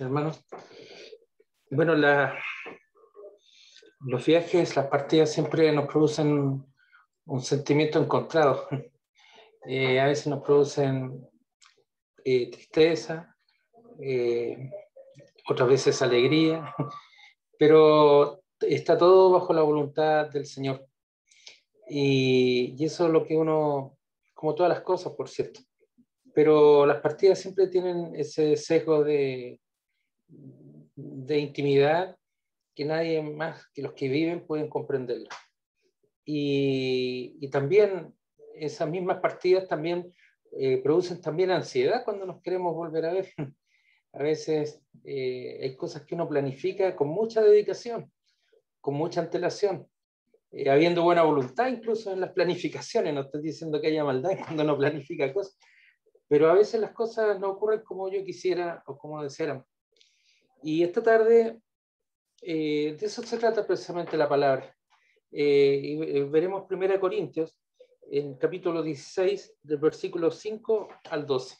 hermanos. Bueno, los viajes, las partidas siempre nos producen un sentimiento encontrado. A veces nos producen tristeza, otras veces alegría, pero está todo bajo la voluntad del Señor. Y eso es lo que uno, como todas las cosas, por cierto, pero las partidas siempre tienen ese sesgo de intimidad que nadie más que los que viven pueden comprenderlo. Y también esas mismas partidas también producen también ansiedad cuando nos queremos volver a ver. A veces hay cosas que uno planifica con mucha dedicación, con mucha antelación, habiendo buena voluntad incluso en las planificaciones. No estoy diciendo que haya maldad cuando uno planifica cosas, pero a veces las cosas no ocurren como yo quisiera o como deseáramos. Y esta tarde de eso se trata precisamente la palabra. Y veremos 1 Corintios, en capítulo 16, del versículo 5 al 12.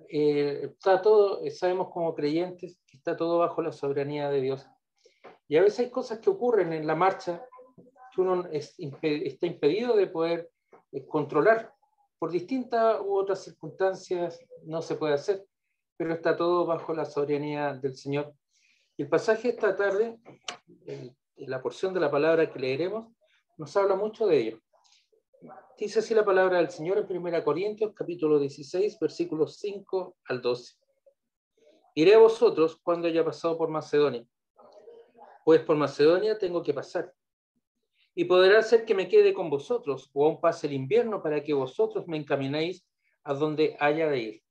Está todo, sabemos como creyentes que está todo bajo la soberanía de Dios. Y a veces hay cosas que ocurren en la marcha que uno está impedido de poder controlar. Por distintas u otras circunstancias no se puede hacer, pero está todo bajo la soberanía del Señor. Y el pasaje esta tarde, la porción de la palabra que leeremos, nos habla mucho de ello. Dice así la palabra del Señor en 1 Corintios, capítulo 16, versículos 5 al 12. Iré a vosotros cuando haya pasado por Macedonia, pues por Macedonia tengo que pasar. Y podrá ser que me quede con vosotros, o aún pase el invierno, para que vosotros me encaminéis a donde haya de ir.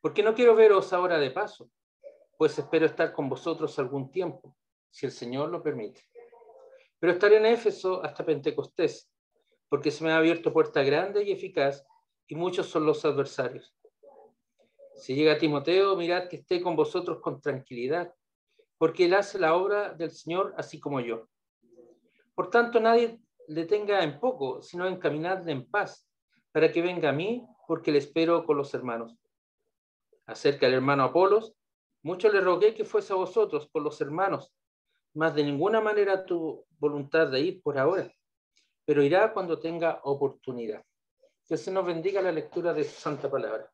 Porque no quiero veros ahora de paso, pues espero estar con vosotros algún tiempo, si el Señor lo permite. Pero estaré en Éfeso hasta Pentecostés, porque se me ha abierto puerta grande y eficaz, y muchos son los adversarios. Si llega Timoteo, mirad que esté con vosotros con tranquilidad, porque él hace la obra del Señor así como yo. Por tanto, nadie le tenga en poco, sino encaminadle en paz, para que venga a mí, porque le espero con los hermanos. Acerca del hermano Apolos, mucho le rogué que fuese a vosotros con los hermanos, mas de ninguna manera tuvo voluntad de ir por ahora, pero irá cuando tenga oportunidad. Que se nos bendiga la lectura de su santa palabra.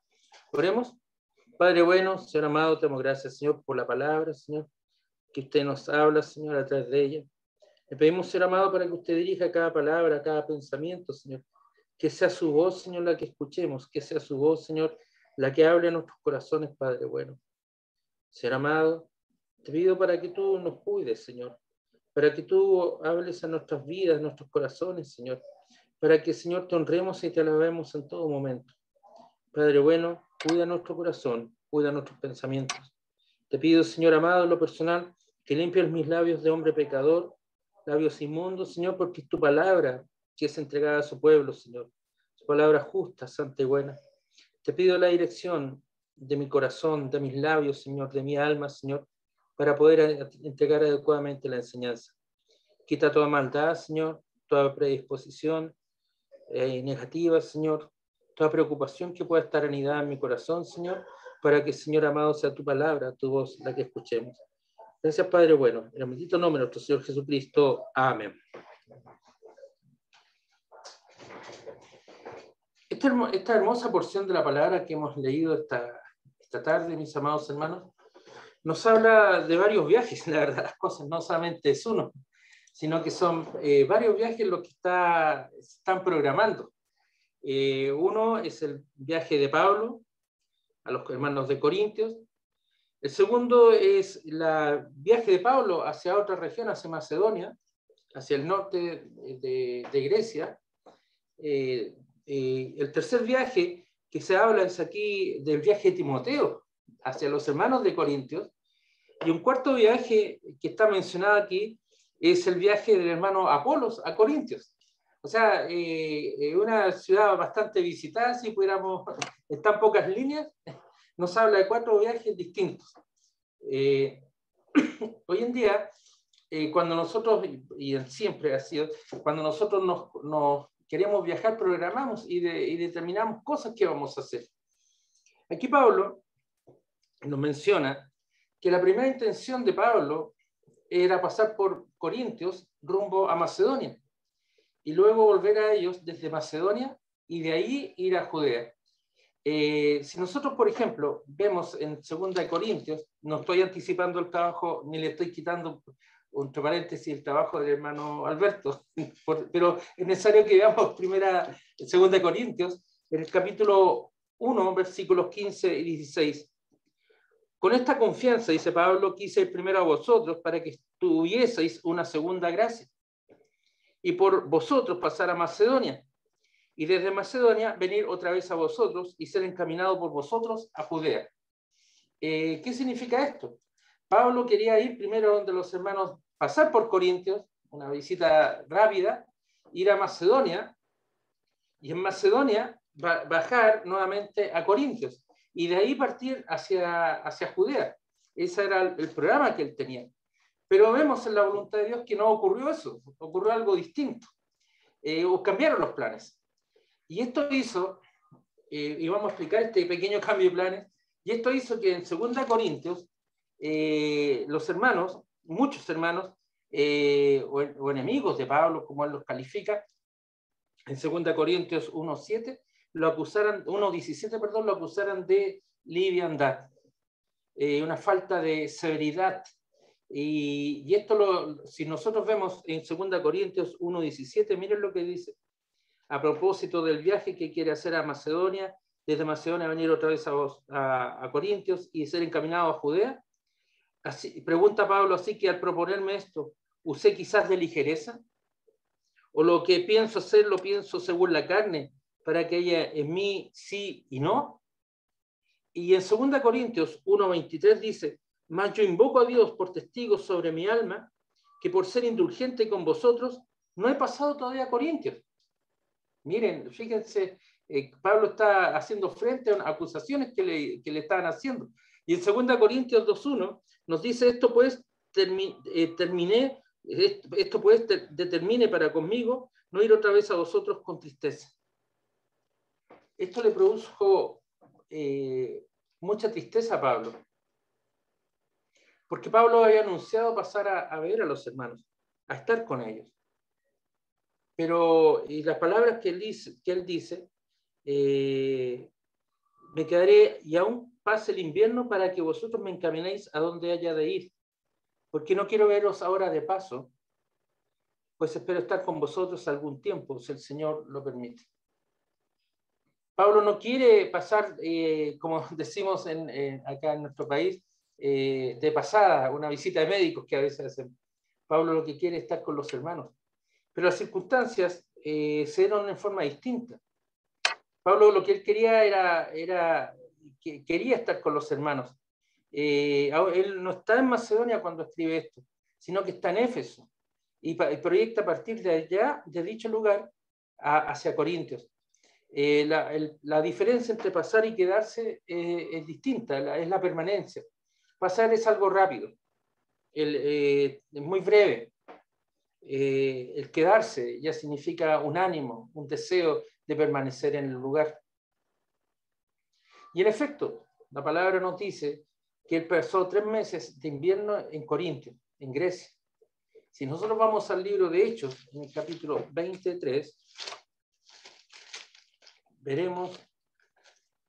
Oremos. Padre bueno, Señor amado, te damos gracias, Señor, por la palabra, Señor, que usted nos habla, Señor, a través de ella. Le pedimos, Señor amado, para que usted dirija cada palabra, cada pensamiento, Señor. Que sea su voz, Señor, la que escuchemos, que sea su voz, Señor, la que hable a nuestros corazones, Padre bueno. Señor amado, te pido para que tú nos cuides, Señor, para que tú hables a nuestras vidas, a nuestros corazones, Señor, para que, Señor, te honremos y te alabemos en todo momento. Padre bueno, cuida nuestro corazón, cuida nuestros pensamientos. Te pido, Señor amado, en lo personal, que limpies mis labios de hombre pecador, labios inmundos, Señor, porque es tu palabra que es entregada a su pueblo, Señor. Su palabra justa, santa y buena. Te pido la dirección de mi corazón, de mis labios, Señor, de mi alma, Señor, para poder entregar adecuadamente la enseñanza. Quita toda maldad, Señor, toda predisposición negativa, Señor, toda preocupación que pueda estar anidada en mi corazón, Señor, para que, Señor amado, sea tu palabra, tu voz, la que escuchemos. Gracias, Padre bueno, en el bendito nombre de nuestro Señor Jesucristo. Amén. Esta hermosa porción de la palabra que hemos leído esta tarde, mis amados hermanos, nos habla de varios viajes, la verdad, las cosas no solamente es uno, sino que son varios viajes los que están programando. Uno es el viaje de Pablo a los hermanos de Corintios. El segundo es el viaje de Pablo hacia otra región, hacia Macedonia, hacia el norte de Grecia. El tercer viaje que se habla es aquí del viaje de Timoteo hacia los hermanos de Corintios. Y un cuarto viaje que está mencionado aquí es el viaje del hermano Apolos a Corintios. O sea, una ciudad bastante visitada, si pudiéramos, en tan pocas líneas, nos habla de 4 viajes distintos. Hoy en día, cuando nosotros, y siempre ha sido, cuando nosotros nos queremos viajar, programamos y determinamos cosas que vamos a hacer. Aquí Pablo nos menciona que la primera intención de Pablo era pasar por Corintios rumbo a Macedonia y luego volver a ellos desde Macedonia y de ahí ir a Judea. Si nosotros, por ejemplo, vemos en 2 Corintios, no estoy anticipando el trabajo ni le estoy quitando, entre paréntesis, el trabajo del hermano Alberto, pero es necesario que veamos 2 Corintios, en el capítulo 1, versículos 15 y 16. Con esta confianza, dice Pablo, quise ir primero a vosotros para que tuvieseis una segunda gracia y por vosotros pasar a Macedonia y desde Macedonia venir otra vez a vosotros y ser encaminado por vosotros a Judea. ¿Qué significa esto? Pablo quería ir primero donde los hermanos, pasar por Corintios, una visita rápida, ir a Macedonia y en Macedonia bajar nuevamente a Corintios y de ahí partir hacia Judea. Ese era el programa que él tenía. Pero vemos en la voluntad de Dios que no ocurrió eso, ocurrió algo distinto. O cambiaron los planes. Y esto hizo, y vamos a explicar este pequeño cambio de planes, y esto hizo que en 2 Corintios los hermanos, muchos hermanos, o enemigos de Pablo, como él los califica, en 2 Corintios 1:7, 1:17, perdón, lo acusaran de liviandad, una falta de severidad. Y esto, si nosotros vemos en 2 Corintios 1:17, miren lo que dice. A propósito del viaje que quiere hacer a Macedonia, desde Macedonia venir otra vez a Corintios y ser encaminado a Judea. Así, pregunta Pablo, así que al proponerme esto, ¿usé quizás de ligereza? ¿O lo que pienso hacer lo pienso según la carne, para que haya en mí sí y no? Y en 2 Corintios 1:23 dice, mas yo invoco a Dios por testigos sobre mi alma, que por ser indulgente con vosotros, no he pasado todavía a Corintios. Miren, fíjense, Pablo está haciendo frente a acusaciones que le estaban haciendo. Y en 2 Corintios 2:1 nos dice, esto pues determine para conmigo no ir otra vez a vosotros con tristeza. Esto le produjo mucha tristeza a Pablo, porque Pablo había anunciado pasar a ver a los hermanos, a estar con ellos. Pero y las palabras que él dice, me quedaré y aún pase el invierno para que vosotros me encaminéis a donde haya de ir, porque no quiero veros ahora de paso, pues espero estar con vosotros algún tiempo, si el Señor lo permite. Pablo no quiere pasar, como decimos acá en nuestro país, de pasada, una visita de médicos que a veces hacen. Pablo lo que quiere es estar con los hermanos. Pero las circunstancias se dieron en forma distinta. Pablo lo que él quería quería estar con los hermanos. Él no está en Macedonia cuando escribe esto, sino que está en Éfeso y proyecta a partir de allá, de dicho lugar, hacia Corintios. La diferencia entre pasar y quedarse es distinta, es la permanencia. Pasar es algo rápido, es muy breve. El quedarse ya significa un ánimo, un deseo de permanecer en el lugar. Y en efecto, la palabra nos dice que él pasó 3 meses de invierno en Corinto, en Grecia. Si nosotros vamos al libro de Hechos, en el capítulo 23, veremos,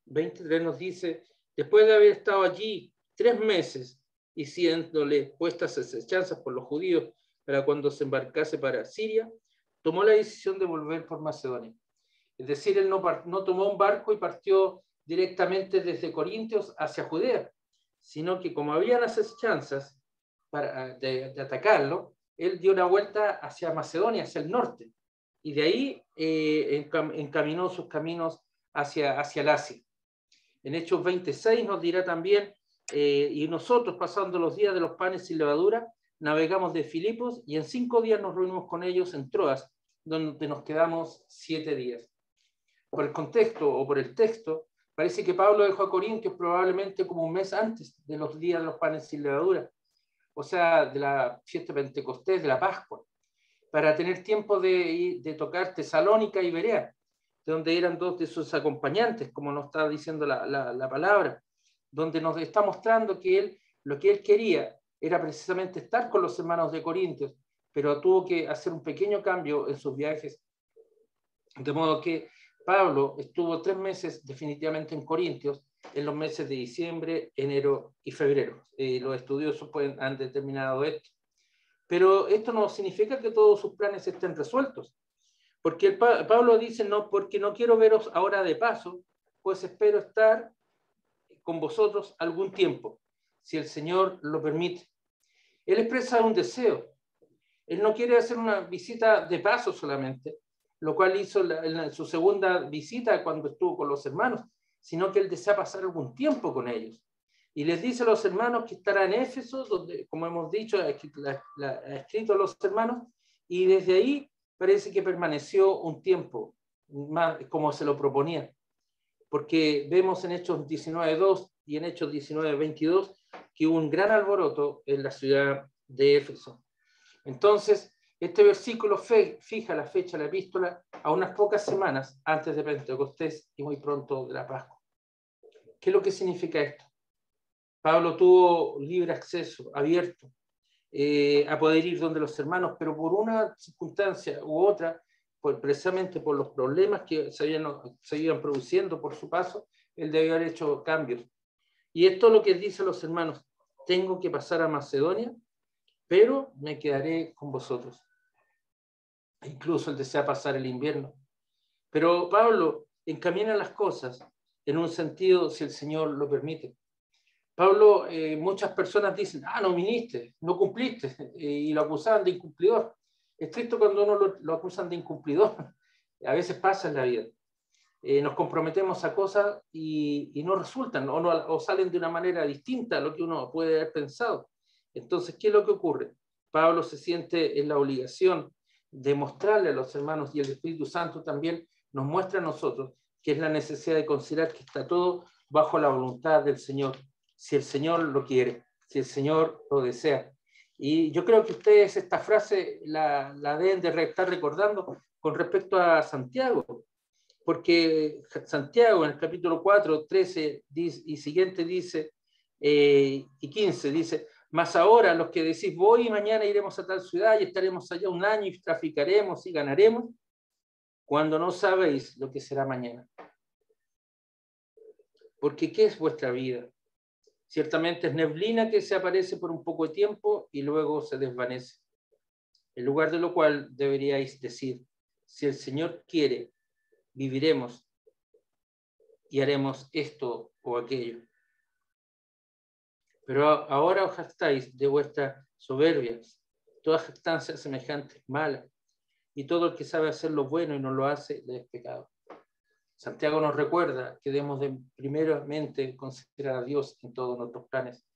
23 nos dice, después de haber estado allí 3 meses y siéndole puestas asechanzas por los judíos para cuando se embarcase para Siria, tomó la decisión de volver por Macedonia. Es decir, él no tomó un barco y partió directamente desde Corintios hacia Judea, sino que como habían asechanzas de atacarlo, él dio una vuelta hacia Macedonia, hacia el norte, y de ahí encaminó sus caminos hacia el Asia. En Hechos 26 nos dirá también, y nosotros pasando los días de los panes sin levadura, navegamos de Filipos y en 5 días nos reunimos con ellos en Troas, donde nos quedamos 7 días. Por el contexto o por el texto, parece que Pablo dejó a Corintios probablemente como un mes antes de los días de los panes sin levadura, o sea, de la fiesta de Pentecostés, de la Pascua, para tener tiempo de tocar Tesalónica y Berea, de donde eran 2 de sus acompañantes, como nos está diciendo la palabra. donde nos está mostrando que lo que él quería era precisamente estar con los hermanos de Corintios, pero tuvo que hacer un pequeño cambio en sus viajes, de modo que Pablo estuvo 3 meses definitivamente en Corintios, en los meses de diciembre, enero y febrero. Los estudiosos han determinado esto. Pero esto no significa que todos sus planes estén resueltos, porque Pablo dice, no, porque no quiero veros ahora de paso, pues espero estar con vosotros algún tiempo, si el Señor lo permite. Él expresa un deseo. Él no quiere hacer una visita de paso solamente, lo cual hizo en su segunda visita cuando estuvo con los hermanos, sino que él desea pasar algún tiempo con ellos. Y les dice a los hermanos que estará en Éfeso, donde, como hemos dicho, ha escrito a los hermanos, y desde ahí parece que permaneció un tiempo, más como se lo proponía. Porque vemos en Hechos 19:2 y en Hechos 19:22 que hubo un gran alboroto en la ciudad de Éfeso. Entonces, este versículo fija la fecha de la epístola a unas pocas semanas antes de Pentecostés y muy pronto de la Pascua. ¿Qué es lo que significa esto? Pablo tuvo libre acceso, abierto, a poder ir donde los hermanos, pero por una circunstancia u otra, precisamente por los problemas que se iban produciendo por su paso, él debió haber hecho cambios. Y esto es lo que dice a los hermanos: tengo que pasar a Macedonia, pero me quedaré con vosotros. Incluso él desea pasar el invierno. Pero Pablo encamina las cosas en un sentido, si el Señor lo permite. Pablo, muchas personas dicen, no viniste, no cumpliste, y lo acusaban de incumplidor. Es triste cuando uno lo acusan de incumplidor. A veces pasa en la vida. Nos comprometemos a cosas y no resultan, o salen de una manera distinta a lo que uno puede haber pensado. Entonces, ¿qué es lo que ocurre? Pablo se siente en la obligación de mostrarle a los hermanos, y el Espíritu Santo también nos muestra a nosotros, que es la necesidad de considerar que está todo bajo la voluntad del Señor, si el Señor lo quiere, si el Señor lo desea. Y yo creo que ustedes esta frase la deben de estar recordando con respecto a Santiago, porque Santiago en el capítulo 4, 13 y siguiente dice, y 15 dice, mas ahora los que decís, voy y mañana iremos a tal ciudad y estaremos allá un año y traficaremos y ganaremos, cuando no sabéis lo que será mañana. Porque ¿qué es vuestra vida? Ciertamente es neblina que se aparece por un poco de tiempo y luego se desvanece. En lugar de lo cual deberíais decir, si el Señor quiere, viviremos y haremos esto o aquello. Pero ahora os jactáis de vuestras soberbias, toda jactancia semejante es mala, y todo el que sabe hacer lo bueno y no lo hace, le es pecado. Santiago nos recuerda que debemos de primeramente considerar a Dios en todos nuestros planes.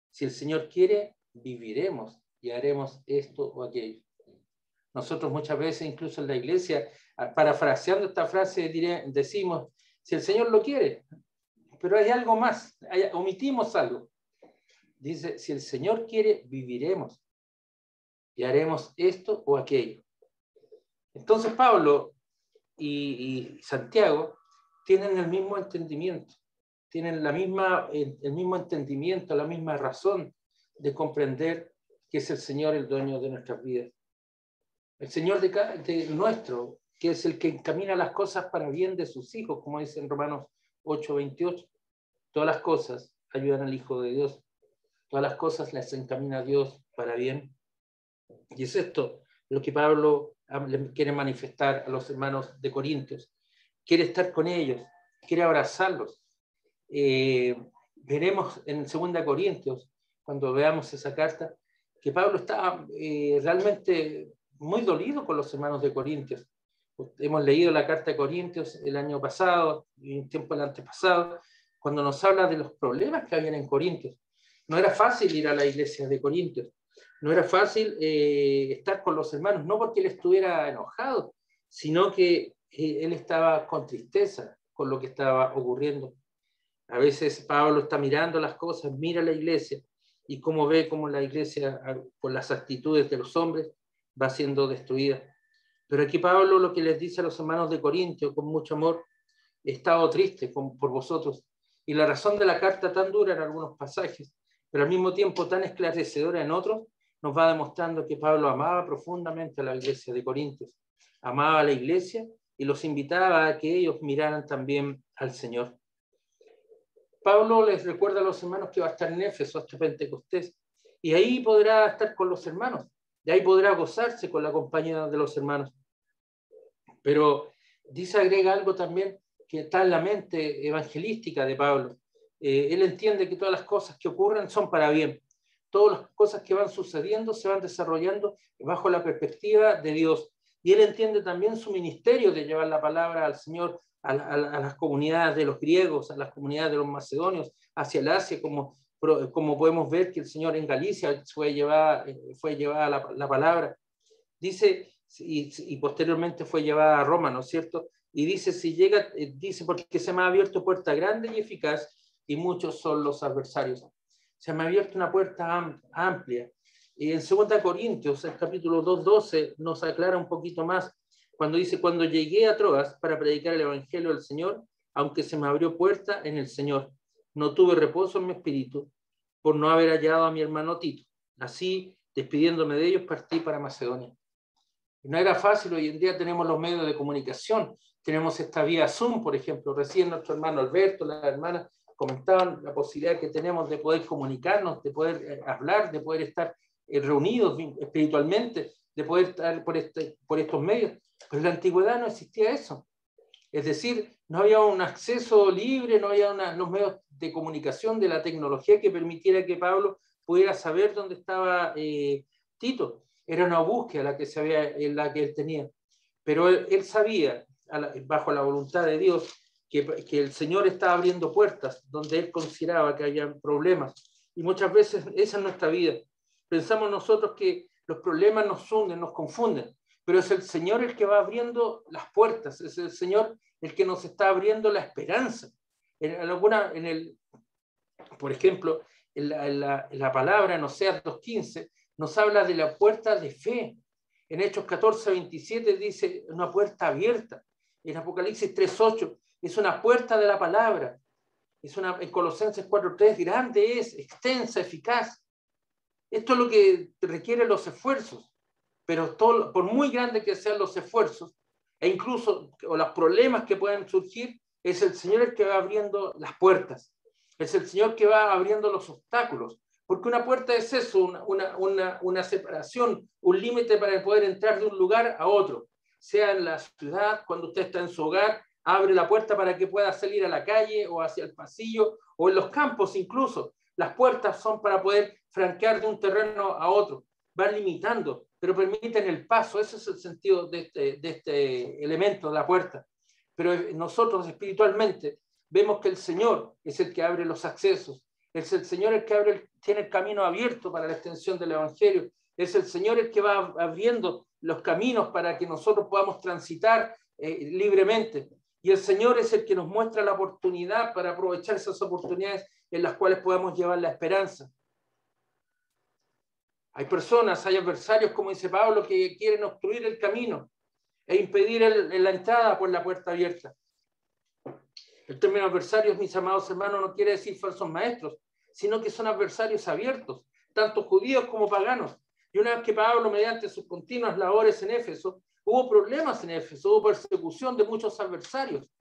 Si el Señor quiere, viviremos y haremos esto o aquello. Nosotros muchas veces, incluso en la iglesia, parafraseando esta frase, decimos, si el Señor lo quiere, pero hay algo más, omitimos algo. Dice, si el Señor quiere, viviremos y haremos esto o aquello. Entonces Pablo y Santiago tienen el mismo entendimiento, tienen el mismo entendimiento, la misma razón de comprender que es el Señor el dueño de nuestras vidas. El Señor de nuestro, que es el que encamina las cosas para bien de sus hijos, como dice en Romanos 8:28. Todas las cosas ayudan al Hijo de Dios. Todas las cosas las encamina Dios para bien. Y es esto lo que Pablo le quiere manifestar a los hermanos de Corintios. Quiere estar con ellos, quiere abrazarlos. Veremos en 2 Corintios, cuando veamos esa carta, que Pablo está realmente muy dolido con los hermanos de Corintios. Hemos leído la carta de Corintios el año pasado y un tiempo el antepasado, cuando nos habla de los problemas que habían en Corintios. No era fácil ir a la iglesia de Corintios, no era fácil estar con los hermanos, no porque él estuviera enojado, sino que él estaba con tristeza con lo que estaba ocurriendo. A veces Pablo está mirando las cosas, mira la iglesia y cómo ve cómo la iglesia, por las actitudes de los hombres, va siendo destruida. Pero aquí Pablo lo que les dice a los hermanos de Corintio con mucho amor: he estado triste por vosotros, Y la razón de la carta tan dura en algunos pasajes, pero al mismo tiempo tan esclarecedora en otros, nos va demostrando que Pablo amaba profundamente a la iglesia de Corintios, amaba a la iglesia y los invitaba a que ellos miraran también al Señor. Pablo les recuerda a los hermanos que va a estar en Éfeso hasta Pentecostés, y ahí podrá estar con los hermanos, y ahí podrá gozarse con la compañía de los hermanos. Pero dice, agrega algo también que está en la mente evangelística de Pablo. Él entiende que todas las cosas que ocurren son para bien. Todas las cosas que van sucediendo se van desarrollando bajo la perspectiva de Dios. Y él entiende también su ministerio de llevar la palabra al Señor a las comunidades de los griegos, a las comunidades de los macedonios, hacia el Asia, como podemos ver que el Señor en Galicia fue llevada la palabra. Dice, y posteriormente fue llevada a Roma, ¿no es cierto? Y dice, dice, porque se me ha abierto puerta grande y eficaz, y muchos son los adversarios. Se me ha abierto una puerta amplia. Y en 2 Corintios, el capítulo 2:12, nos aclara un poquito más, cuando dice, cuando llegué a Troas para predicar el evangelio del Señor, aunque se me abrió puerta en el Señor, no tuve reposo en mi espíritu por no haber hallado a mi hermano Tito. Así, despidiéndome de ellos, partí para Macedonia. No era fácil, hoy en día tenemos los medios de comunicación, tenemos esta vía Zoom, por ejemplo. Recién nuestro hermano Alberto, la hermana, comentaban la posibilidad que tenemos de poder comunicarnos, de poder hablar, de poder estar reunidos espiritualmente, de poder estar por estos medios. Pero en la antigüedad no existía eso. Es decir, no había un acceso libre, no había los medios de comunicación de la tecnología que permitiera que Pablo pudiera saber dónde estaba Tito. Era una búsqueda la que él tenía. Pero él sabía, bajo la voluntad de Dios, que el Señor estaba abriendo puertas donde él consideraba que había problemas. Y muchas veces esa es nuestra vida. Pensamos nosotros que los problemas nos hunden, nos confunden, pero es el Señor el que va abriendo las puertas, es el Señor el que nos está abriendo la esperanza. Por ejemplo, en la palabra en Oseas 2:15 nos habla de la puerta de fe. En Hechos 14:27 dice una puerta abierta. En Apocalipsis 3:8 es una puerta de la palabra. En Colosenses 4:3, grande es, extensa, eficaz. Esto es lo que requiere los esfuerzos, pero por muy grande que sean los esfuerzos, e incluso los problemas que puedan surgir, es el Señor el que va abriendo las puertas. Es el Señor que va abriendo los obstáculos. Porque una puerta es eso, una separación, un límite para poder entrar de un lugar a otro. Sea en la ciudad, cuando usted está en su hogar, abre la puerta para que pueda salir a la calle o hacia el pasillo, o en los campos incluso. Las puertas son para poder franquear de un terreno a otro. Van limitando, pero permiten el paso. Ese es el sentido de este elemento de la puerta. Pero nosotros espiritualmente vemos que el Señor es el que abre los accesos. Es el Señor el que tiene el camino abierto para la extensión del Evangelio. Es el Señor el que va abriendo los caminos para que nosotros podamos transitar libremente. Y el Señor es el que nos muestra la oportunidad para aprovechar esas oportunidades en las cuales podamos llevar la esperanza. Hay personas, hay adversarios, como dice Pablo, que quieren obstruir el camino e impedir la entrada por la puerta abierta. El término adversarios, mis amados hermanos, no quiere decir falsos maestros, sino que son adversarios abiertos, tanto judíos como paganos. Y una vez que Pablo, mediante sus continuas labores en Éfeso, hubo problemas en Éfeso, hubo persecución de muchos adversarios.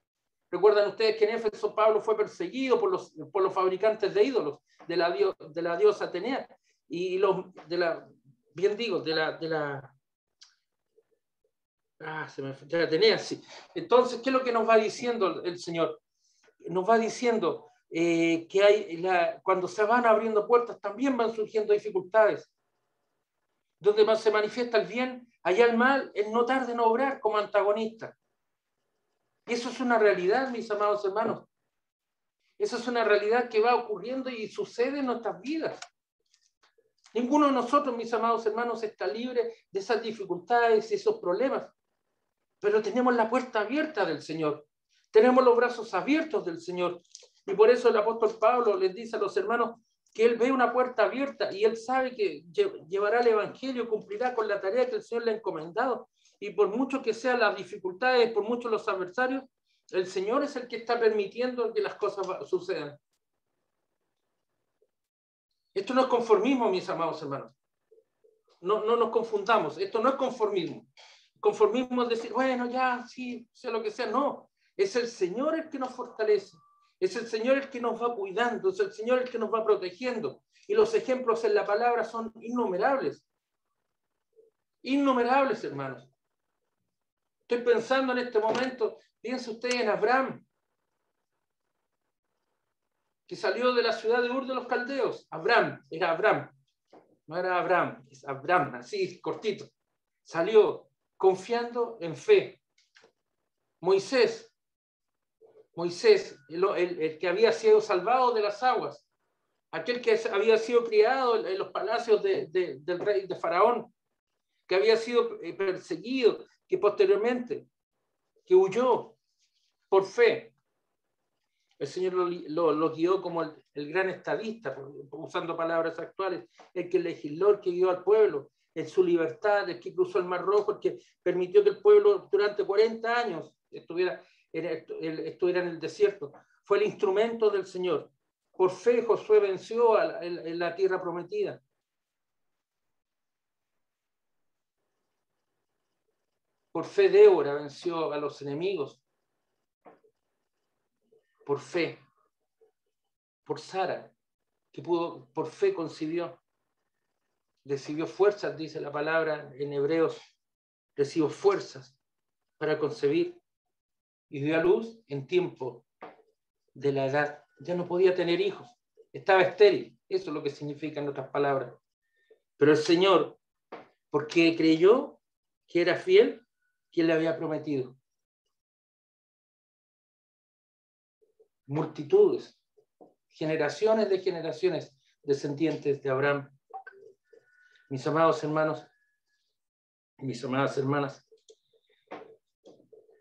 Recuerdan ustedes que en Éfeso Pablo fue perseguido por los fabricantes de ídolos, de la diosa Atenea, y de Atenea, sí. Entonces, ¿qué es lo que nos va diciendo el Señor? Nos va diciendo que cuando se van abriendo puertas también van surgiendo dificultades. Donde más se manifiesta el bien, allá el mal, el no tarde en obrar como antagonista. Y eso es una realidad, mis amados hermanos. Eso es una realidad que va ocurriendo y sucede en nuestras vidas. Ninguno de nosotros, mis amados hermanos, está libre de esas dificultades y esos problemas. Pero tenemos la puerta abierta del Señor. Tenemos los brazos abiertos del Señor. Y por eso el apóstol Pablo les dice a los hermanos que él ve una puerta abierta y él sabe que llevará el evangelio, cumplirá con la tarea que el Señor le ha encomendado. Y por mucho que sean las dificultades, por mucho los adversarios, El Señor es el que está permitiendo que las cosas sucedan. Esto no es conformismo, mis amados hermanos. No nos confundamos. Esto no es conformismo. Conformismo es decir, bueno, ya, sí, sea lo que sea. No, es el Señor el que nos fortalece. Es el Señor el que nos va cuidando. Es el Señor el que nos va protegiendo. Y los ejemplos en la palabra son innumerables. Innumerables, hermanos. Estoy pensando en este momento, piense usted en Abraham, que salió de la ciudad de Ur de los Caldeos. Abraham, era Abraham. No era Abraham, es Abraham, así, cortito. Salió confiando en fe. Moisés, el que había sido salvado de las aguas, aquel que había sido criado en los palacios del rey de Faraón, que había sido perseguido, que posteriormente, que huyó por fe. El Señor lo guió como el gran estadista, usando palabras actuales, el que legisló, el que guió al pueblo en su libertad, el que cruzó el Mar Rojo, el que permitió que el pueblo durante 40 años estuviera en el desierto. Fue el instrumento del Señor. Por fe Josué venció en la tierra prometida. Por fe Débora venció a los enemigos. Por fe. Por Sara, que por fe concibió. Recibió fuerzas, dice la palabra en Hebreos, recibió fuerzas para concebir y dio a luz en tiempo de la edad. Ya no podía tener hijos, estaba estéril. Eso es lo que significa en otras palabras. Pero el Señor, porque creyó que era fiel, quien le había prometido. Multitudes, generaciones de generaciones descendientes de Abraham. Mis amados hermanos, mis amadas hermanas,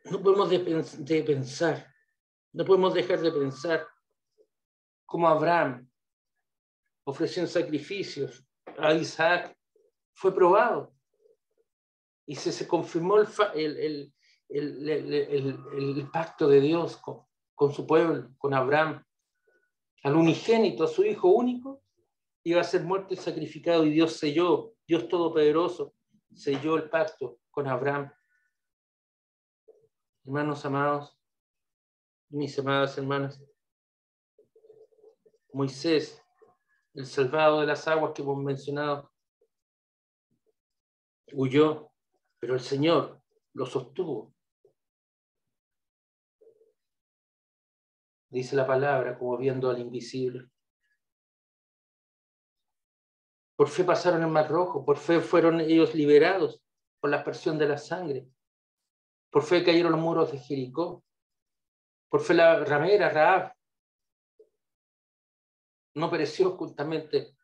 no podemos no podemos dejar de pensar cómo Abraham ofreció sacrificios a Isaac, fue probado y se confirmó el pacto de Dios con su pueblo, con Abraham. Al unigénito, a su hijo único, iba a ser muerto y sacrificado, y Dios selló, Dios Todopoderoso selló el pacto con Abraham. Hermanos amados, mis amadas hermanas, Moisés, el salvado de las aguas que hemos mencionado, huyó, pero el Señor lo sostuvo. Dice la palabra, como viendo al invisible. Por fe pasaron el Mar Rojo, por fe fueron ellos liberados por la aspersión de la sangre. Por fe cayeron los muros de Jericó. Por fe la ramera Rahab no pereció juntamente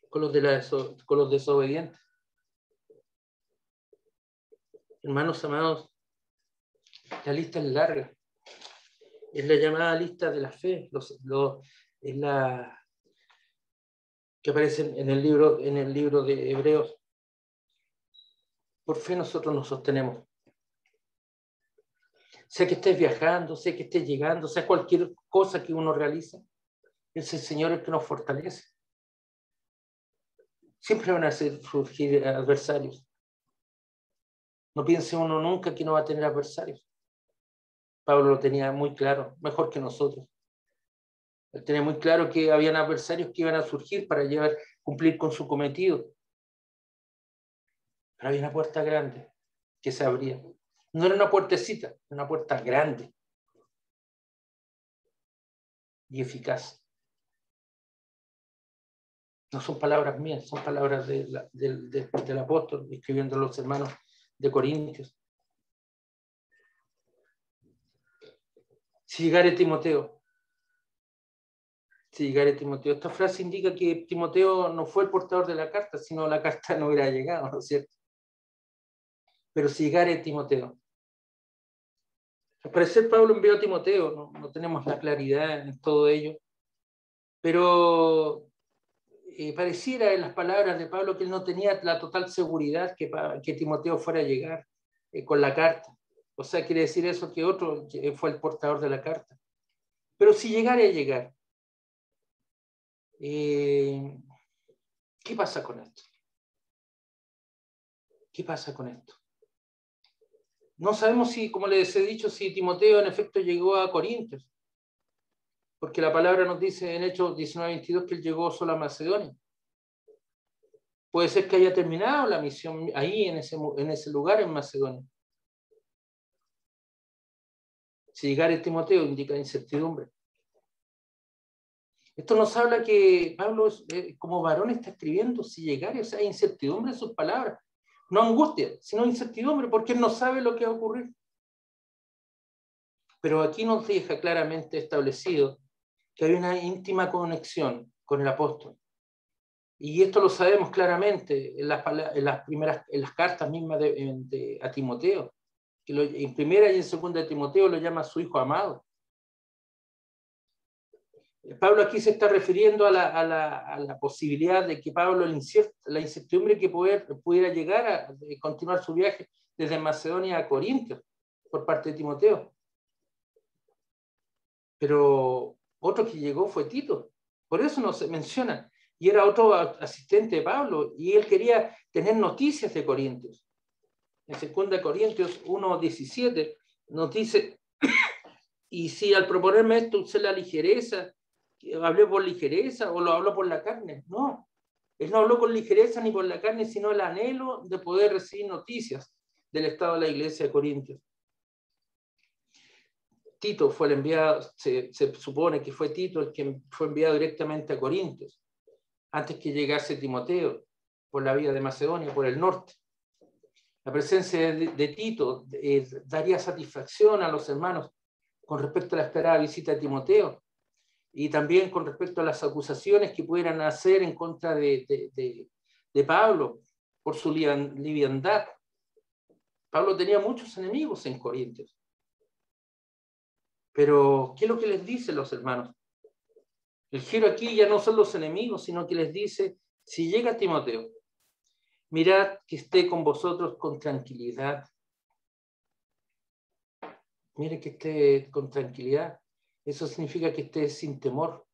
con los desobedientes. Hermanos amados, la lista es larga. Es la llamada lista de la fe. Es la que aparece en el libro de Hebreos. Por fe nosotros nos sostenemos. Sea que estés viajando, sea que estés llegando, sea cualquier cosa que uno realice, es el Señor el que nos fortalece. Siempre van a surgir adversarios. No piense uno nunca que no va a tener adversarios. Pablo lo tenía muy claro, mejor que nosotros. Él tenía muy claro que habían adversarios que iban a surgir para cumplir con su cometido. Pero había una puerta grande que se abría. No era una puertecita, era una puerta grande y eficaz. No son palabras mías, son palabras del apóstol escribiendo a los hermanos de Corintios. Si llegare Timoteo, esta frase indica que Timoteo no fue el portador de la carta, sino la carta no hubiera llegado, ¿no es cierto? Pero si llegare Timoteo. Al parecer Pablo envió a Timoteo, no tenemos la claridad en todo ello, pero pareciera en las palabras de Pablo que él no tenía la total seguridad que Timoteo fuera a llegar con la carta, O sea, quiere decir eso que otro fue el portador de la carta. Pero si llegara a llegar, ¿qué pasa con esto? ¿Qué pasa con esto? No sabemos si, como les he dicho, si Timoteo en efecto llegó a Corintios, porque la palabra nos dice en Hechos 19:22 que él llegó solo a Macedonia. Puede ser que haya terminado la misión ahí, en ese lugar, en Macedonia. Si llegara Timoteo, indica incertidumbre. Esto nos habla que Pablo, como varón, está escribiendo si llegara, o sea, hay incertidumbre en sus palabras. No angustia, sino incertidumbre, porque él no sabe lo que va a ocurrir. Pero aquí nos deja claramente establecido que hay una íntima conexión con el apóstol. Y esto lo sabemos claramente en las cartas mismas a Timoteo, que en primera y en segunda de Timoteo lo llama su hijo amado. Pablo aquí se está refiriendo a la posibilidad de que Pablo, la incertidumbre que pudiera llegar a continuar su viaje desde Macedonia a Corintios por parte de Timoteo. Pero otro que llegó fue Tito, por eso no se menciona, y era otro asistente de Pablo, y él quería tener noticias de Corintios. En 2 Corintios 1:17 nos dice, y si al proponerme esto usé la ligereza, hablé por ligereza o lo habló por la carne, no. Él no habló con ligereza ni por la carne, sino el anhelo de poder recibir noticias del estado de la iglesia de Corintios. Tito fue el enviado, se supone que fue Tito el que fue enviado directamente a Corintios, antes que llegase Timoteo, por la vía de Macedonia, por el norte. La presencia de Tito daría satisfacción a los hermanos con respecto a la esperada visita de Timoteo, y también con respecto a las acusaciones que pudieran hacer en contra de Pablo por su liviandad. Pablo tenía muchos enemigos en Corintios. Pero, ¿qué es lo que les dice los hermanos? El giro aquí ya no son los enemigos, sino que les dice, si llega Timoteo, mirad que esté con vosotros con tranquilidad. Mire que esté con tranquilidad. Eso significa que esté sin temor.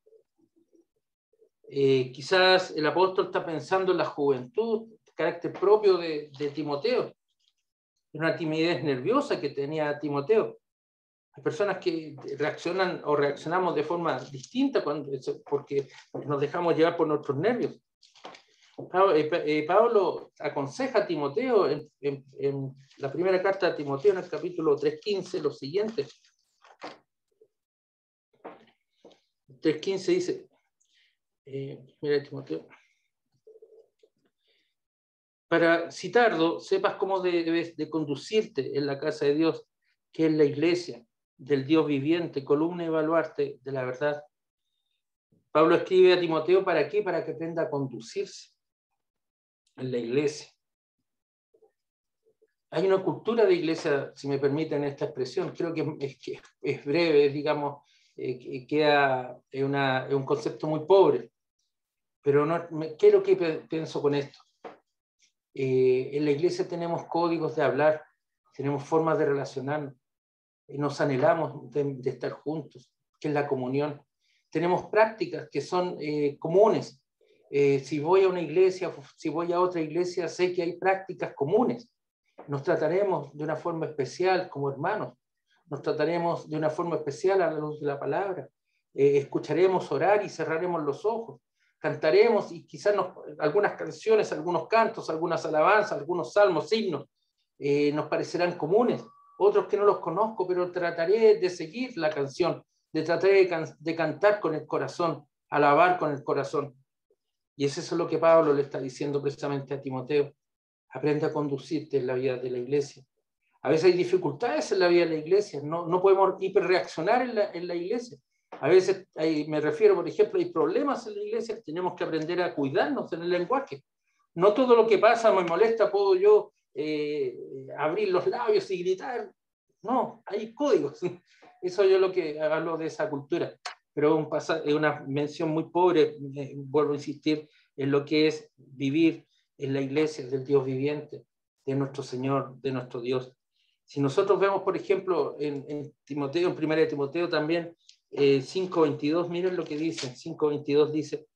Quizás el apóstol está pensando en la juventud, el carácter propio de Timoteo, una timidez nerviosa que tenía Timoteo. Hay personas que reaccionan o reaccionamos de forma distinta porque nos dejamos llevar por nuestros nervios. Pablo aconseja a Timoteo en la primera carta de Timoteo, en el capítulo 3:15, lo siguiente. 3:15 dice, mira Timoteo, para si tardo, sepas cómo debes de conducirte en la casa de Dios, que es la iglesia del Dios viviente, columna y baluarte de la verdad. Pablo escribe a Timoteo, ¿para qué? Para que aprenda a conducirse en la iglesia. Hay una cultura de iglesia, si me permiten esta expresión, creo que es breve, digamos, queda un concepto muy pobre, pero no, ¿qué es lo que pienso con esto? En la iglesia tenemos códigos de hablar, tenemos formas de relacionarnos, nos anhelamos de estar juntos, que es la comunión. Tenemos prácticas que son comunes. Si voy a una iglesia, si voy a otra iglesia, sé que hay prácticas comunes. Nos trataremos de una forma especial como hermanos. Nos trataremos de una forma especial a la luz de la palabra. Escucharemos orar y cerraremos los ojos. Cantaremos y quizás algunas canciones, algunos cantos, algunas alabanzas, algunos salmos, himnos, nos parecerán comunes. Otros que no los conozco, pero trataré de seguir la canción, trataré de cantar con el corazón, alabar con el corazón. Y es eso lo que Pablo le está diciendo precisamente a Timoteo. Aprende a conducirte en la vida de la iglesia. A veces hay dificultades en la vida de la iglesia, no podemos hiperreaccionar en la iglesia. A veces me refiero, por ejemplo, hay problemas en la iglesia, tenemos que aprender a cuidarnos en el lenguaje. No todo lo que pasa me molesta, puedo yo abrir los labios y gritar. No, hay códigos. Eso yo lo que hablo de esa cultura. Pero es una mención muy pobre, vuelvo a insistir, en lo que es vivir en la iglesia del Dios viviente, de nuestro Señor, de nuestro Dios. Si nosotros vemos, por ejemplo, en Timoteo, en 1 Timoteo también, 5:22, miren lo que dice, 5:22 dice,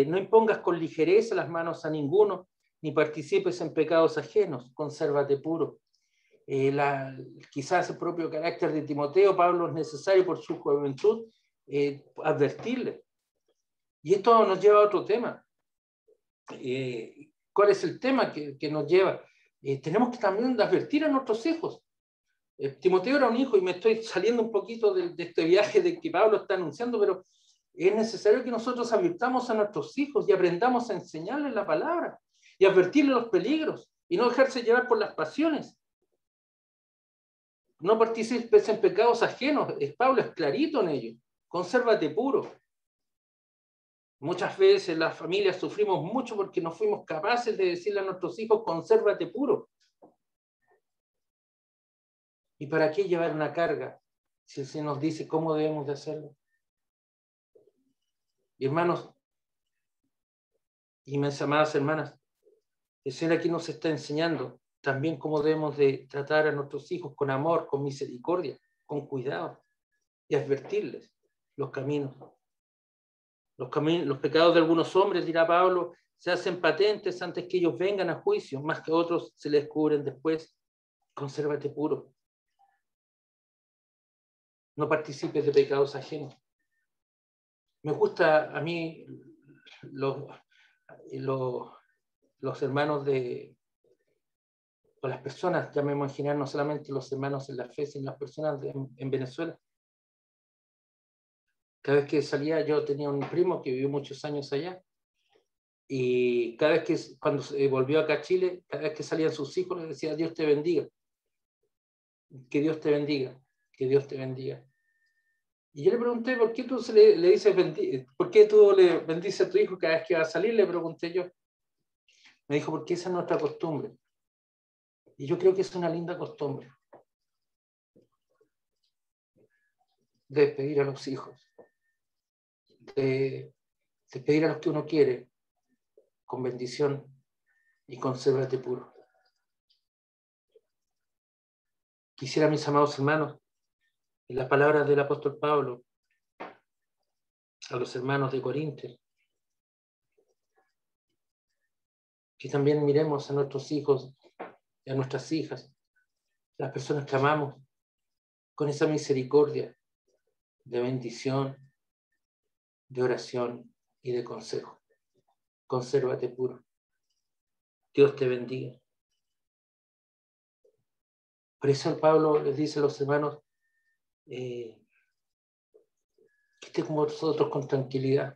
no impongas con ligereza las manos a ninguno, ni participes en pecados ajenos, consérvate puro. Quizás el propio carácter de Timoteo, Pablo es necesario por su juventud advertirle. Y esto nos lleva a otro tema. ¿Cuál es el tema que nos lleva? Tenemos que también advertir a nuestros hijos. Timoteo era un hijo, y me estoy saliendo un poquito de este viaje de que Pablo está anunciando, pero es necesario que nosotros advirtamos a nuestros hijos y aprendamos a enseñarles la palabra y advertirles los peligros y no dejarse llevar por las pasiones. No participes en pecados ajenos. Pablo es clarito en ello. Consérvate puro. Muchas veces las familias sufrimos mucho porque no fuimos capaces de decirle a nuestros hijos, consérvate puro. ¿Y para qué llevar una carga si se nos dice cómo debemos de hacerlo? Y hermanos, y mis amadas hermanas, el Señor aquí nos está enseñando también cómo debemos de tratar a nuestros hijos con amor, con misericordia, con cuidado, y advertirles los caminos. Los pecados de algunos hombres, dirá Pablo, se hacen patentes antes que ellos vengan a juicio, más que otros se les cubren después. Consérvate puro. No participes de pecados ajenos. Me gusta a mí los hermanos o las personas, ya me imagino, no solamente los hermanos en la fe, sino las personas en Venezuela. Cada vez que salía, yo tenía un primo que vivió muchos años allá, y cada vez que, cuando volvió acá a Chile, cada vez que salían sus hijos, les decía, Dios te bendiga, que Dios te bendiga, que Dios te bendiga. Y yo le pregunté, ¿por qué tú le dices, por qué tú le bendices a tu hijo cada vez que va a salir? Le pregunté yo. Me dijo, porque esa es nuestra costumbre. Y yo creo que es una linda costumbre. De pedir a los hijos, de pedir a los que uno quiere, con bendición y consérvate puro. Quisiera, mis amados hermanos, en las palabras del apóstol Pablo a los hermanos de Corintios, que también miremos a nuestros hijos y a nuestras hijas, las personas que amamos, con esa misericordia de bendición, de oración y de consejo. Consérvate puro. Dios te bendiga. Por eso Pablo les dice a los hermanos, que esté con vosotros con tranquilidad.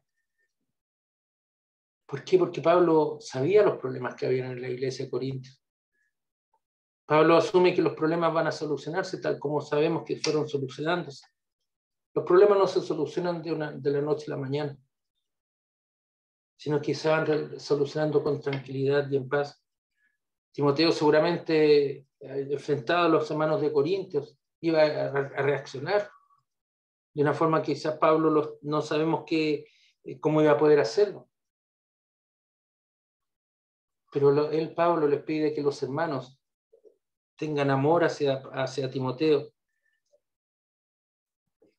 ¿Por qué? Porque Pablo sabía los problemas que había en la iglesia de Corintios. Pablo asume que los problemas van a solucionarse tal como sabemos que fueron solucionándose. Los problemas no se solucionan de la noche a la mañana, sino que se van solucionando con tranquilidad y en paz. Timoteo seguramente, enfrentado a los hermanos de Corintios, iba a reaccionar de una forma que quizás Pablo no sabemos cómo iba a poder hacerlo. Pero Pablo les pide que los hermanos tengan amor hacia Timoteo.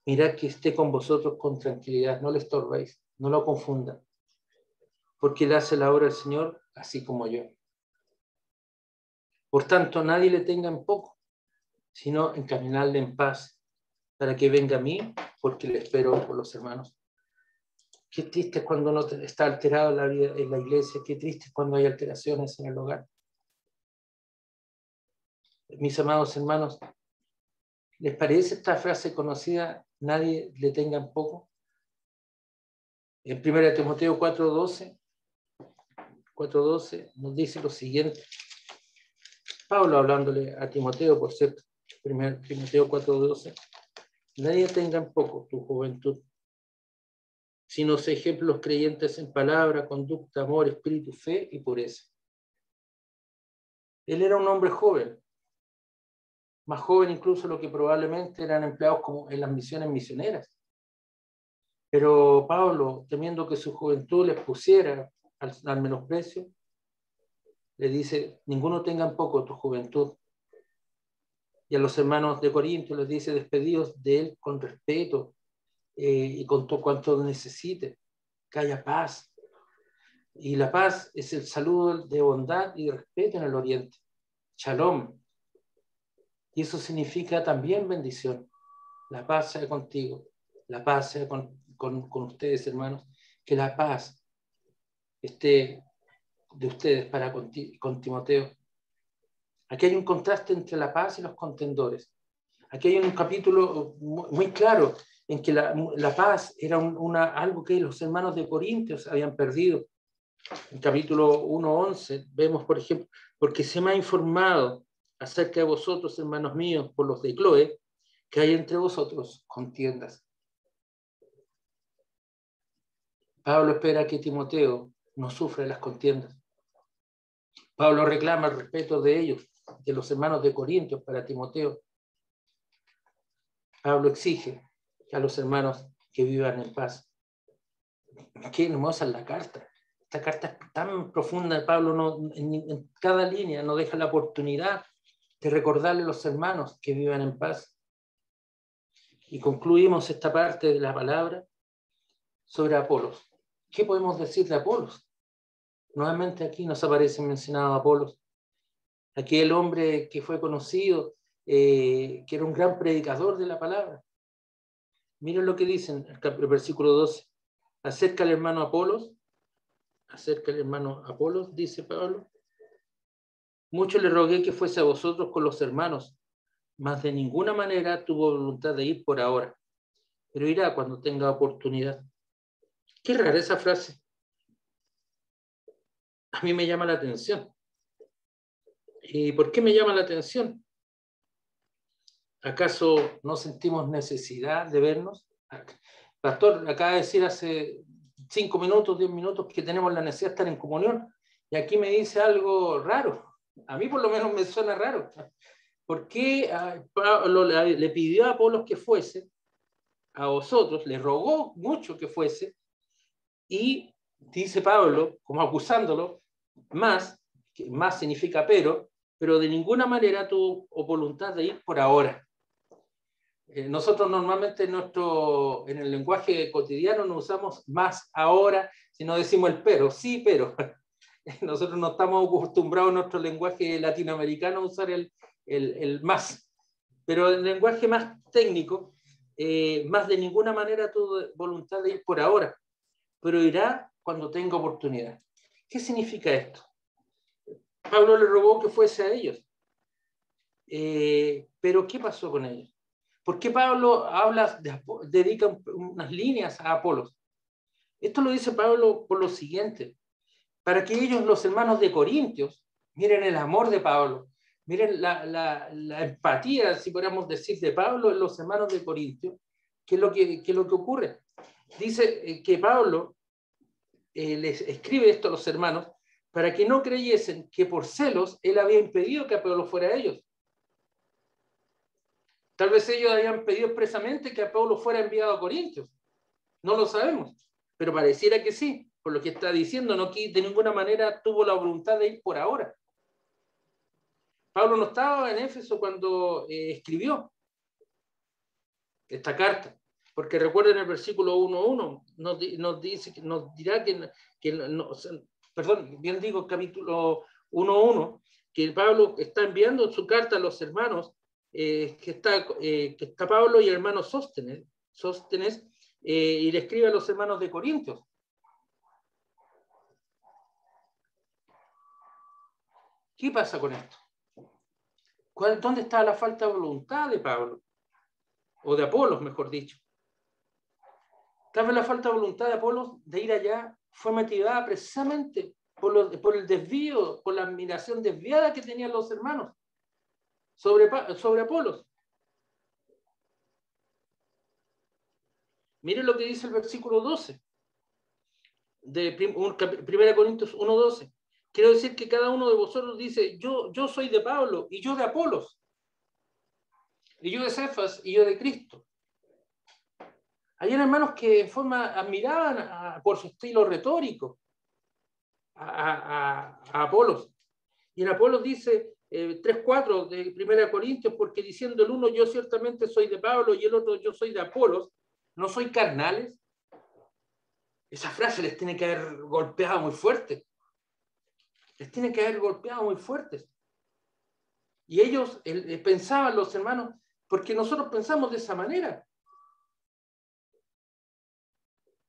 Mirad que esté con vosotros con tranquilidad, no le estorbéis, no lo confundan, porque él hace la obra del Señor así como yo. Por tanto, nadie le tenga en poco, sino encaminarle en paz, para que venga a mí, porque le espero por los hermanos. Qué triste es cuando no está alterado la vida en la iglesia, qué triste es cuando hay alteraciones en el hogar. Mis amados hermanos, ¿les parece esta frase conocida? Nadie le tenga en poco. En 1 Timoteo 4:12 nos dice lo siguiente. Pablo hablándole a Timoteo, por cierto, 1 Timoteo 4:12. Nadie tenga en poco tu juventud, sino sé ejemplos creyentes en palabra, conducta, amor, espíritu, fe y pureza. Él era un hombre joven, más joven incluso lo que probablemente eran empleados como en las misiones misioneras. Pero Pablo, temiendo que su juventud les pusiera al menosprecio, le dice, ninguno tenga en poco tu juventud, Y a los hermanos de Corintios les dice, despedidos de él con respeto y con todo cuanto necesite, que haya paz. Y la paz es el saludo de bondad y de respeto en el Oriente. Shalom. Y eso significa también bendición. La paz sea contigo. La paz sea con ustedes, hermanos. Que la paz esté de ustedes para con Timoteo. Aquí hay un contraste entre la paz y los contendores. Aquí hay un capítulo muy claro en que la paz era algo que los hermanos de Corintios habían perdido. En el capítulo 1:11 vemos, por ejemplo, porque se me ha informado acerca de vosotros, hermanos míos, por los de Cloé, que hay entre vosotros contiendas. Pablo espera que Timoteo no sufra las contiendas. Pablo reclama el respeto de ellos, de los hermanos de Corintios para Timoteo. Pablo exige a los hermanos que vivan en paz. Qué hermosa es la carta. Esta carta es tan profunda. Pablo en cada línea no deja la oportunidad de recordarle a los hermanos que vivan en paz. Y concluimos esta parte de la palabra sobre Apolos. ¿Qué podemos decir de Apolos? Nuevamente aquí nos aparece mencionado Apolos, aquel hombre que fue conocido, que era un gran predicador de la palabra. Miren lo que dice en el versículo 12. Acerca al hermano Apolos, dice Pablo, mucho le rogué que fuese a vosotros con los hermanos, mas de ninguna manera tuvo voluntad de ir por ahora, pero irá cuando tenga oportunidad. Qué rara esa frase. A mí me llama la atención. ¿Y por qué me llama la atención? ¿Acaso no sentimos necesidad de vernos? Pastor, acaba de decir hace 5 minutos, 10 minutos que tenemos la necesidad de estar en comunión. Y aquí me dice algo raro. A mí por lo menos me suena raro. ¿Por qué Pablo le pidió a Apolos que fuese a vosotros? Le rogó mucho que fuese. Y dice Pablo, como acusándolo, que más significa pero de ninguna manera tuvo voluntad de ir por ahora. Nosotros normalmente en el lenguaje cotidiano no usamos más ahora, sino decimos el pero, sí, pero. Nosotros no estamos acostumbrados en nuestro lenguaje latinoamericano a usar el más. Pero en el lenguaje más técnico, más de ninguna manera tuvo voluntad de ir por ahora, pero irá cuando tenga oportunidad. ¿Qué significa esto? Pablo le rogó que fuese a ellos. Pero ¿qué pasó con ellos? ¿Por qué Pablo dedica unas líneas a Apolos? Esto lo dice Pablo por lo siguiente, para que ellos, los hermanos de Corintios, miren el amor de Pablo, miren la empatía, si podríamos decir, de Pablo en los hermanos de Corintios. ¿Qué es lo que ocurre? Dice que Pablo les escribe esto a los hermanos para que no creyesen que por celos él había impedido que Pablo fuera a ellos. Tal vez ellos habían pedido expresamente que Pablo fuera enviado a Corintios. No lo sabemos, pero pareciera que sí, por lo que está diciendo, no que de ninguna manera tuvo la voluntad de ir por ahora. Pablo no estaba en Éfeso cuando escribió esta carta, porque recuerden el versículo 1:1, nos dirá bien digo capítulo 1:1, que Pablo está enviando su carta a los hermanos, que está Pablo y el hermano Sóstenes, y le escribe a los hermanos de Corintios. ¿Qué pasa con esto? ¿Dónde está la falta de voluntad de Pablo? O de Apolos, mejor dicho. Tal vez la falta de voluntad de Apolos de ir allá fue motivada precisamente por el desvío, por la admiración desviada que tenían los hermanos sobre Apolos. Miren lo que dice el versículo 12 de 1 Corintios 1:12. Quiero decir que cada uno de vosotros dice, yo soy de Pablo, y yo de Apolos, y yo de Cefas, y yo de Cristo. Hay hermanos que en forma admiraban por su estilo retórico a Apolos. Y en Apolos dice, 3:4 de 1 Corintios, porque diciendo el uno, yo ciertamente soy de Pablo, y el otro, yo soy de Apolos, ¿no soy carnales? Esa frase les tiene que haber golpeado muy fuerte. Les tiene que haber golpeado muy fuertes. Y ellos pensaban, los hermanos, porque nosotros pensamos de esa manera.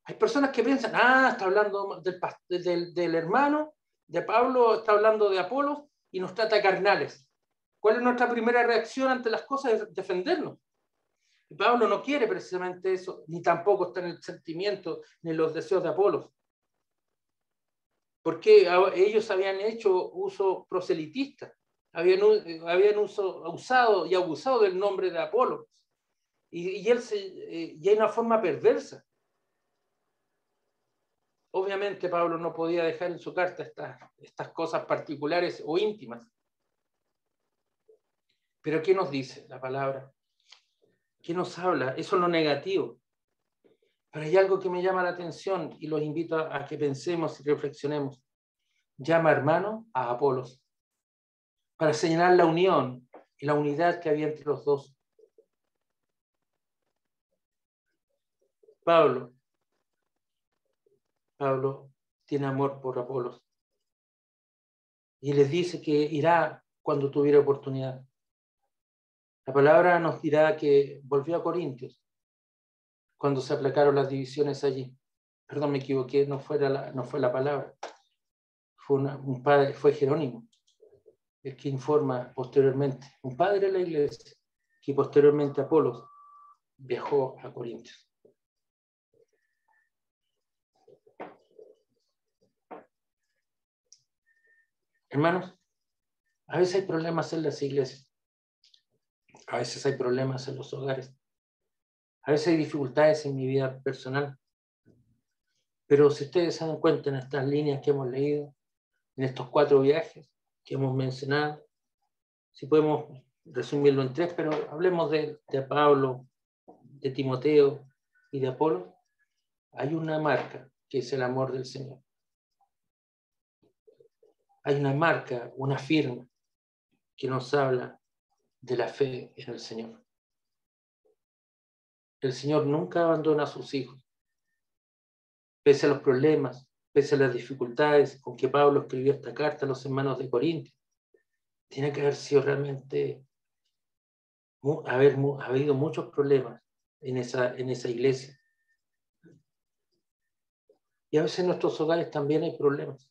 Hay personas que piensan, está hablando del hermano, de Pablo, está hablando de Apolos, y nos trata carnales. ¿Cuál es nuestra primera reacción ante las cosas? Es defendernos. Y Pablo no quiere precisamente eso, ni tampoco está en el sentimiento, ni en los deseos de Apolos. Porque ellos habían hecho uso proselitista, habían usado y abusado del nombre de Apolo. Y hay una forma perversa. Obviamente Pablo no podía dejar en su carta estas cosas particulares o íntimas. Pero ¿qué nos dice la palabra? ¿Qué nos habla? Eso es lo negativo. Pero hay algo que me llama la atención y los invito a que pensemos y reflexionemos. Llama hermano a Apolos para señalar la unión y la unidad que había entre los dos. Pablo tiene amor por Apolos y les dice que irá cuando tuviera oportunidad. La palabra nos dirá que volvió a Corintios cuando se aplacaron las divisiones allí. Perdón, me equivoqué, no fue la palabra. Un padre, fue Jerónimo, el que informa posteriormente, un padre de la iglesia, que posteriormente Apolos viajó a Corintios. Hermanos, a veces hay problemas en las iglesias, a veces hay problemas en los hogares, a veces hay dificultades en mi vida personal, pero si ustedes se dan cuenta en estas líneas que hemos leído, en estos 4 viajes que hemos mencionado, si podemos resumirlo en 3, pero hablemos de Pablo, de Timoteo y de Apolo, hay una marca que es el amor del Señor. Hay una marca, una firma que nos habla de la fe en el Señor. El Señor nunca abandona a sus hijos, pese a los problemas, pese a las dificultades con que Pablo escribió esta carta a los hermanos de Corintios. Tiene que haber sido realmente, ha habido muchos problemas en esa iglesia. Y a veces en nuestros hogares también hay problemas.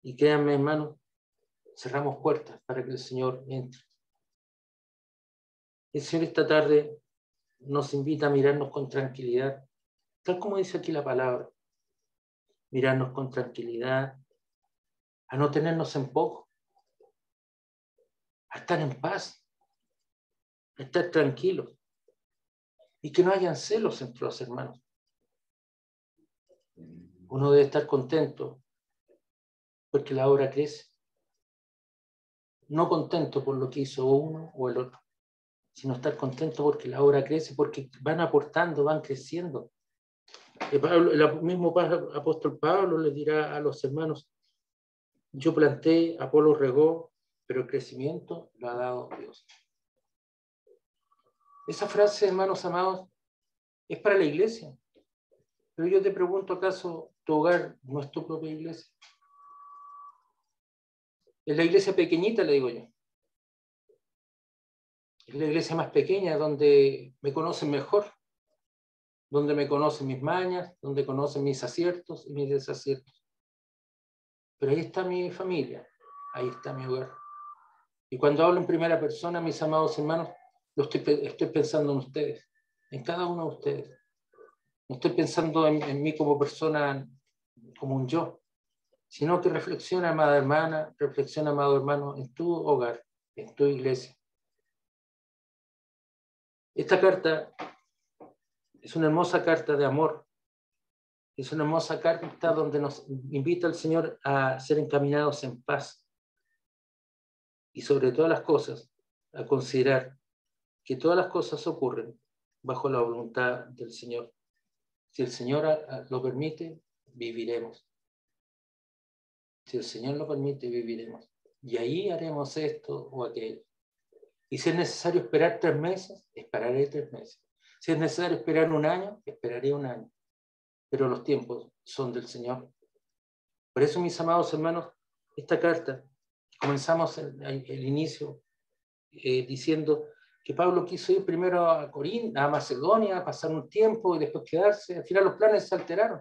Y créanme, hermanos, cerramos puertas para que el Señor entre. El Señor esta tarde nos invita a mirarnos con tranquilidad, tal como dice aquí la palabra. Mirarnos con tranquilidad, a no tenernos en poco, a estar en paz, a estar tranquilos y que no hayan celos entre los hermanos. Uno debe estar contento porque la obra crece, no contento por lo que hizo uno o el otro, sino estar contento porque la obra crece, porque van aportando, van creciendo. El mismo apóstol Pablo le dirá a los hermanos: yo planté, Apolo regó, pero el crecimiento lo ha dado Dios. Esa frase, hermanos amados, es para la iglesia. Pero yo te pregunto, ¿acaso tu hogar no es tu propia iglesia? Es la iglesia pequeñita, le digo yo. Es la iglesia más pequeña, donde me conocen mejor, donde me conocen mis mañas, donde conocen mis aciertos y mis desaciertos. Pero ahí está mi familia, ahí está mi hogar. Y cuando hablo en primera persona, mis amados hermanos, estoy pensando en ustedes, en cada uno de ustedes. No estoy pensando en mí como persona, como un yo, sino que reflexiona, amada hermana, reflexiona, amado hermano, en tu hogar, en tu iglesia. Esta carta es una hermosa carta de amor. Es una hermosa carta donde nos invita el Señor a ser encaminados en paz. Y sobre todas las cosas, a considerar que todas las cosas ocurren bajo la voluntad del Señor. Si el Señor lo permite, viviremos. Si el Señor lo permite, viviremos. y ahí haremos esto o aquello. Y si es necesario esperar 3 meses, esperaré 3 meses. Si es necesario esperar 1 año, esperaré 1 año. Pero los tiempos son del Señor. Por eso, mis amados hermanos, esta carta, comenzamos el inicio diciendo que Pablo quiso ir primero a Corinto, a Macedonia, pasar un tiempo y después quedarse. Al final los planes se alteraron.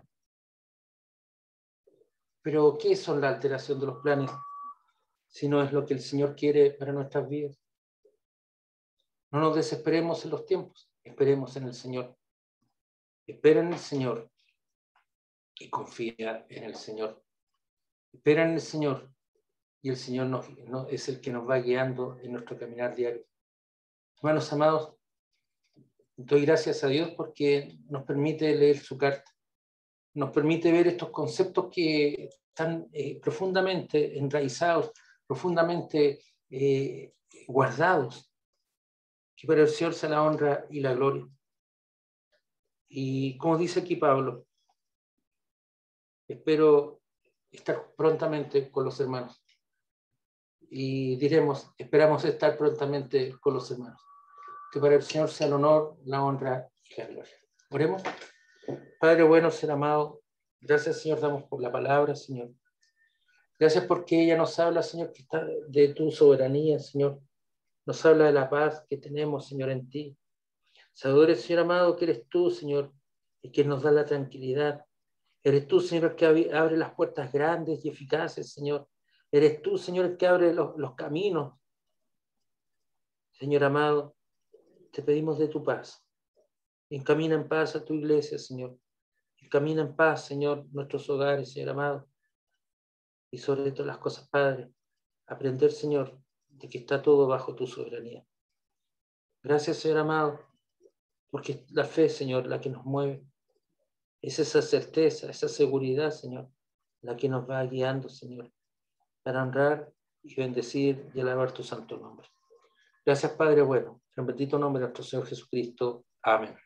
Pero ¿qué son la alteración de los planes? Si no es lo que el Señor quiere para nuestras vidas. No nos desesperemos en los tiempos, esperemos en el Señor. Espera en el Señor y confía en el Señor. Espera en el Señor y el Señor es el que nos va guiando en nuestro caminar diario. Hermanos amados, doy gracias a Dios porque nos permite leer su carta, nos permite ver estos conceptos que están profundamente enraizados, profundamente guardados, que para el Señor sea la honra y la gloria. Y como dice aquí Pablo, espero estar prontamente con los hermanos. Y diremos, esperamos estar prontamente con los hermanos. Que para el Señor sea el honor, la honra y la gloria. Oremos. Padre bueno, ser amado, gracias, Señor, damos por la palabra, Señor. Gracias porque ella nos habla, Señor, que está de tu soberanía, Señor. Nos habla de la paz que tenemos, Señor, en ti. Sabedores, Señor amado, que eres tú, Señor, y que nos da la tranquilidad. Eres tú, Señor, que abre las puertas grandes y eficaces, Señor. Eres tú, Señor, el que abre los caminos. Señor amado, te pedimos de tu paz. Encamina en paz a tu iglesia, Señor. Encamina en paz, Señor, nuestros hogares, Señor amado. Y sobre todas las cosas, Padre, aprender, Señor, de que está todo bajo tu soberanía. Gracias, Señor amado, porque es la fe, Señor, la que nos mueve. Es esa certeza, esa seguridad, Señor, la que nos va guiando, Señor, para honrar y bendecir y alabar tu santo nombre. Gracias, Padre bueno. En el bendito nombre de nuestro Señor Jesucristo. Amén.